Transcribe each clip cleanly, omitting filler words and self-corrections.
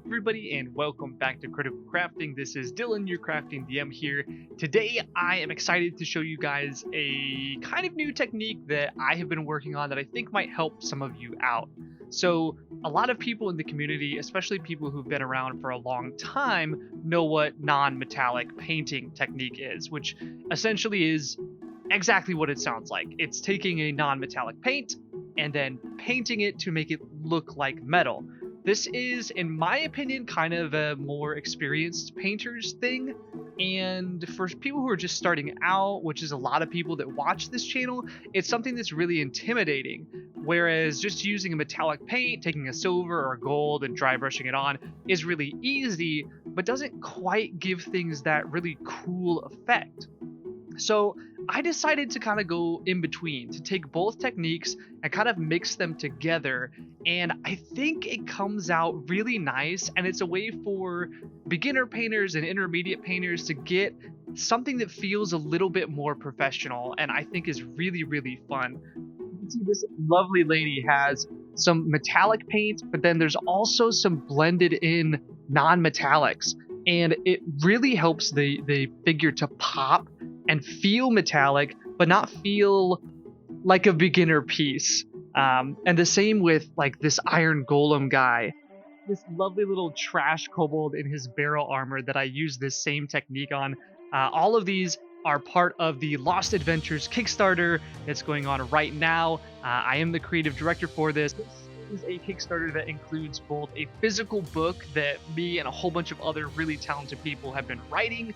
everybody, and welcome back to Critical Crafting. This is Dylan, your crafting DM here. Today, I am excited to show you guys a kind of new technique that I have been working on that I think might help some of you out. So, a lot of people in the community, especially people who've been around for a long time, know what non-metallic painting technique is, which essentially is exactly what it sounds like. It's taking a non-metallic paint and then painting it to make it look like metal. This is, in my opinion, kind of a more experienced painters thing. And for people who are just starting out, which is a lot of people that watch this channel, it's something that's really intimidating. Whereas just using a metallic paint, taking a silver or gold and dry brushing it on is really easy, but doesn't quite give things that really cool effect. So I decided to kind of go in between, to take both techniques and kind of mix them together. And I think it comes out really nice. And it's a way for beginner painters and intermediate painters to get something that feels a little bit more professional. And I think is really, really fun. You can see this lovely lady has some metallic paint, but then there's also some blended in non-metallics. And it really helps the figure to pop and feel metallic, but not feel like a beginner piece. And the same with like this iron golem guy, this lovely little trash kobold in his barrel armor that I use this same technique on. All of these are part of the Lost Adventures Kickstarter that's going on right now. I am the creative director for this. This is a Kickstarter that includes both a physical book that me and a whole bunch of other really talented people have been writing,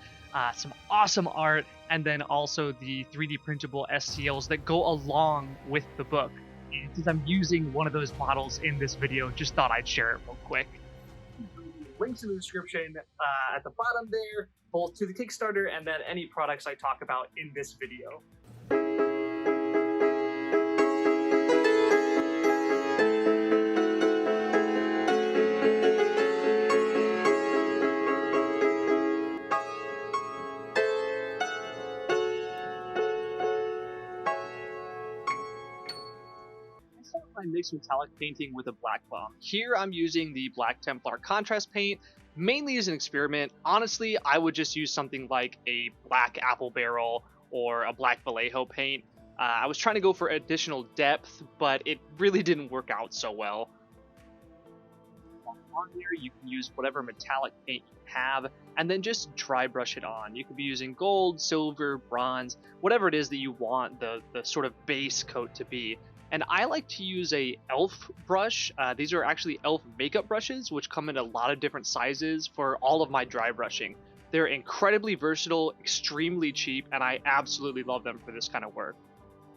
some awesome art, and then also the 3D printable STLs that go along with the book. And since I'm using one of those models in this video, just thought I'd share it real quick. Links in the description at the bottom there, both to the Kickstarter and then any products I talk about in this video. My mixed metallic painting with a black foam. Here I'm using the Black Templar contrast paint, mainly as an experiment. Honestly, I would just use something like a black apple barrel or a black Vallejo paint. I was trying to go for additional depth, but it really didn't work out so well. On here, you can use whatever metallic paint you have, and then just dry brush it on. You could be using gold, silver, bronze, whatever it is that you want the sort of base coat to be. And I like to use a elf brush. These are actually elf makeup brushes, which come in a lot of different sizes for all of my dry brushing. They're incredibly versatile, extremely cheap, and I absolutely love them for this kind of work.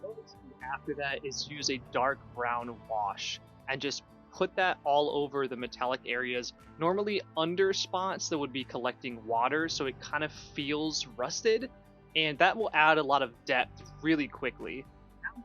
What I do after that is use a dark brown wash and just put that all over the metallic areas, normally under spots that would be collecting water, so it kind of feels rusted, and that will add a lot of depth really quickly.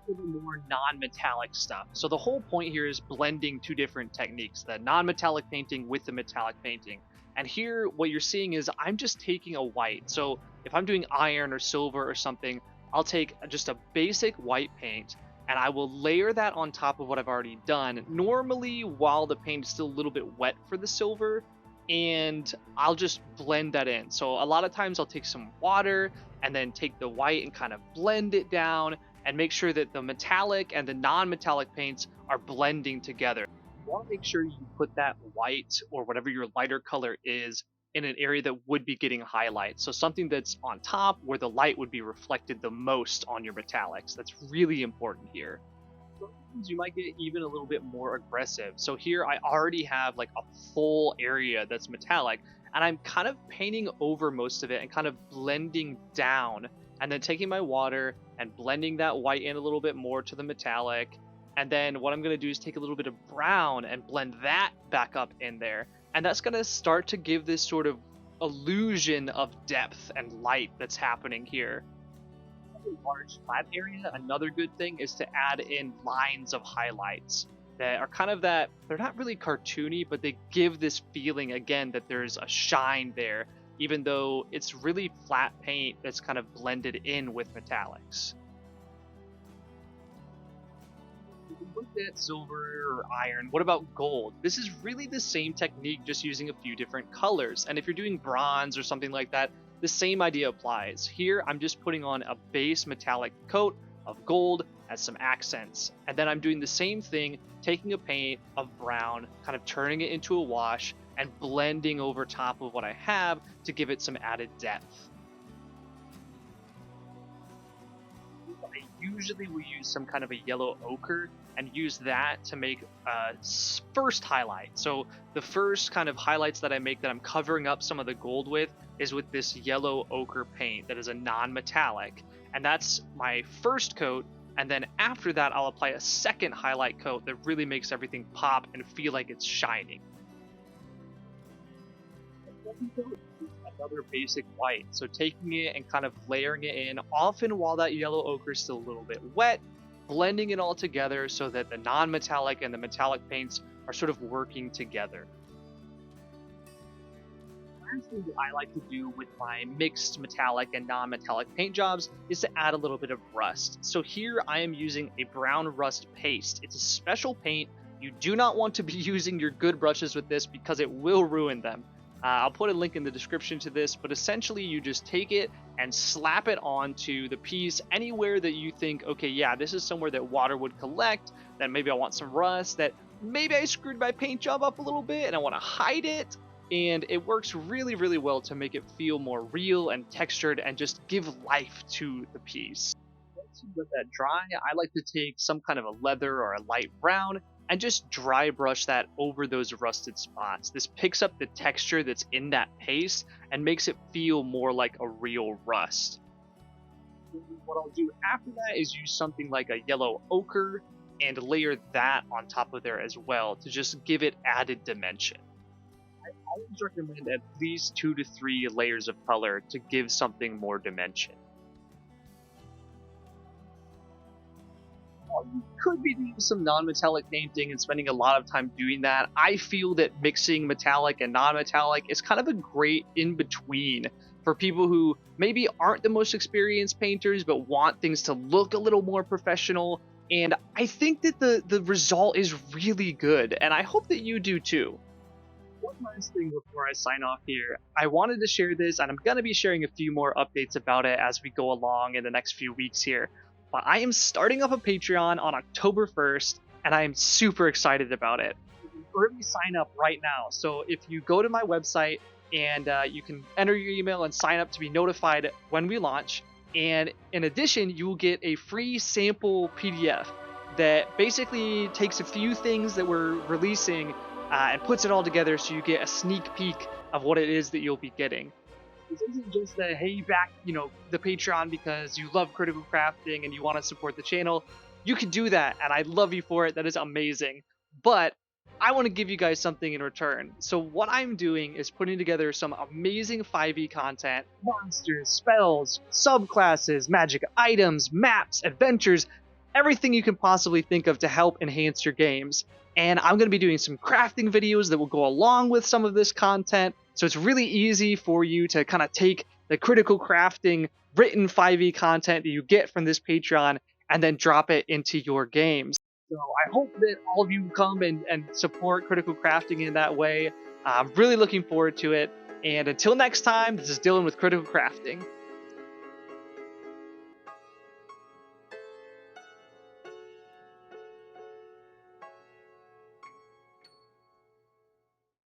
For the more non-metallic stuff. So the whole point here is blending two different techniques, the non-metallic painting with the metallic painting. And here what you're seeing is I'm just taking a white. So if I'm doing iron or silver or something, I'll take just a basic white paint and I will layer that on top of what I've already done, normally while the paint is still a little bit wet for the silver, and I'll just blend that in. So a lot of times I'll take some water and then take the white and kind of blend it down and make sure that the metallic and the non-metallic paints are blending together. You want to make sure you put that white or whatever your lighter color is in an area that would be getting highlight. So something that's on top where the light would be reflected the most on your metallics. That's really important here. Sometimes you might get even a little bit more aggressive. So here I already have like a full area that's metallic, and I'm kind of painting over most of it and kind of blending down, and then taking my water and blending that white in a little bit more to the metallic. And then what I'm going to do is take a little bit of brown and blend that back up in there. And that's going to start to give this sort of illusion of depth and light that's happening here. A large flat area, another good thing is to add in lines of highlights that are kind of that, they're not really cartoony, but they give this feeling again that there's a shine there, even though it's really flat paint that's kind of blended in with metallics. looked at silver or iron. What about gold? This is really the same technique, just using a few different colors. And if you're doing bronze or something like that, the same idea applies. Here, I'm just putting on a base metallic coat of gold as some accents. And then I'm doing the same thing, taking a paint of brown, kind of turning it into a wash, and blending over top of what I have to give it some added depth. I usually will use some kind of a yellow ochre and use that to make first highlight. So the first kind of highlights that I make that I'm covering up some of the gold with is with this yellow ochre paint that is a non-metallic. And that's my first coat. And then after that, I'll apply a second highlight coat that really makes everything pop and feel like it's shining. Another basic white, so taking it and kind of layering it in, often while that yellow ochre is still a little bit wet, blending it all together so that the non-metallic and the metallic paints are sort of working together. Last thing that I like to do with my mixed metallic and non-metallic paint jobs is to add a little bit of rust. So here I am using a brown rust paste. It's a special paint. You do not want to be using your good brushes with this because it will ruin them. I'll put a link in the description to this, but essentially you just take it and slap it onto the piece anywhere that you think, okay, yeah, this is somewhere that water would collect, that maybe I want some rust, that maybe I screwed my paint job up a little bit and I want to hide it. And it works really, really well to make it feel more real and textured and just give life to the piece. Once you let that dry, I like to take some kind of a leather or a light brown and just dry brush that over those rusted spots. This picks up the texture that's in that paste and makes it feel more like a real rust. What I'll do after that is use something like a yellow ochre and layer that on top of there as well to just give it added dimension. I always recommend at least 2 to 3 layers of color to give something more dimension. You could be doing some non-metallic painting and spending a lot of time doing that. I feel that mixing metallic and non-metallic is kind of a great in-between for people who maybe aren't the most experienced painters but want things to look a little more professional. And I think that the result is really good, and I hope that you do too. One last thing before I sign off here, I wanted to share this, and I'm going to be sharing a few more updates about it as we go along in the next few weeks here. But I am starting up a Patreon on October 1st, and I am super excited about it. You can early sign up right now. So if you go to my website and you can enter your email and sign up to be notified when we launch. And in addition, you will get a free sample PDF that basically takes a few things that we're releasing and puts it all together so you get a sneak peek of what it is that you'll be getting. This isn't just a, hey, you back, the Patreon because you love critical crafting and you want to support the channel. You can do that, and I love you for it. That is amazing. But I want to give you guys something in return. So what I'm doing is putting together some amazing 5e content, monsters, spells, subclasses, magic items, maps, adventures, everything you can possibly think of to help enhance your games. And I'm going to be doing some crafting videos that will go along with some of this content. So it's really easy for you to kind of take the critical crafting written 5e content that you get from this Patreon and then drop it into your games. So I hope that all of you come and support critical crafting in that way. I'm really looking forward to it. And until next time, this is Dylan with Critical Crafting.